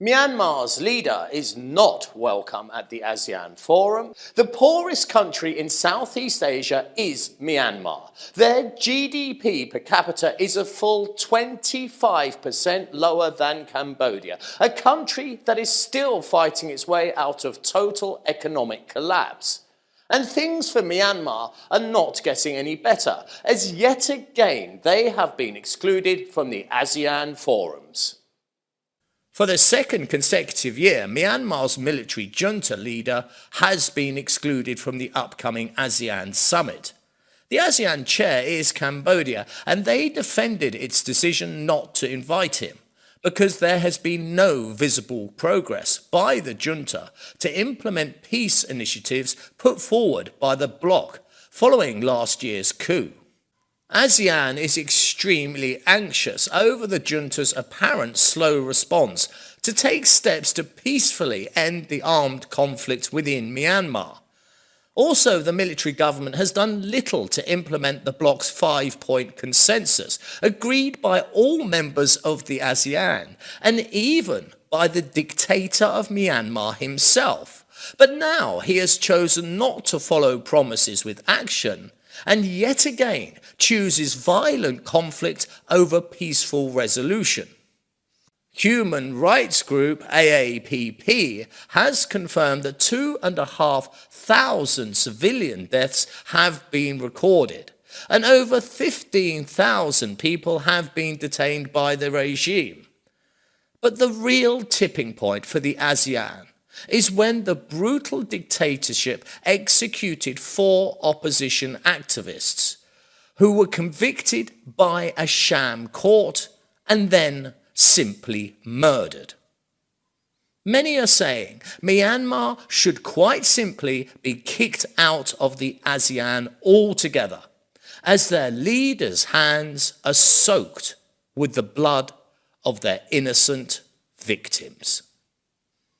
Myanmar's leader is not welcome at the ASEAN Forum. The poorest country in Southeast Asia is Myanmar. Their GDP per capita is a full 25% lower than Cambodia, a country that is still fighting its way out of total economic collapse. And things for Myanmar are not getting any better, as yet again they have been excluded from the ASEAN forums. For the second consecutive year, Myanmar's military junta leader has been excluded from the upcoming ASEAN summit. The ASEAN chair is Cambodia, and they defended its decision not to invite him because there has been no visible progress by the junta to implement peace initiatives put forward by the bloc following last year's coup. ASEAN is extremely anxious over the junta's apparent slow response to take steps to peacefully end the armed conflict within Myanmar. Also, the military government has done little to implement the bloc's 5-point consensus, agreed by all members of the ASEAN, and even by the dictator of Myanmar himself. But now he has chosen not to follow promises with action, and yet again chooses violent conflict over peaceful resolution. Human rights group AAPP has confirmed that 2,500 civilian deaths have been recorded, and over 15,000 people have been detained by the regime. But the real tipping point for the ASEAN is when the brutal dictatorship executed 4 opposition activists who were convicted by a sham court and then simply murdered. Many are saying Myanmar should quite simply be kicked out of the ASEAN altogether, as their leaders' hands are soaked with the blood of their innocent victims.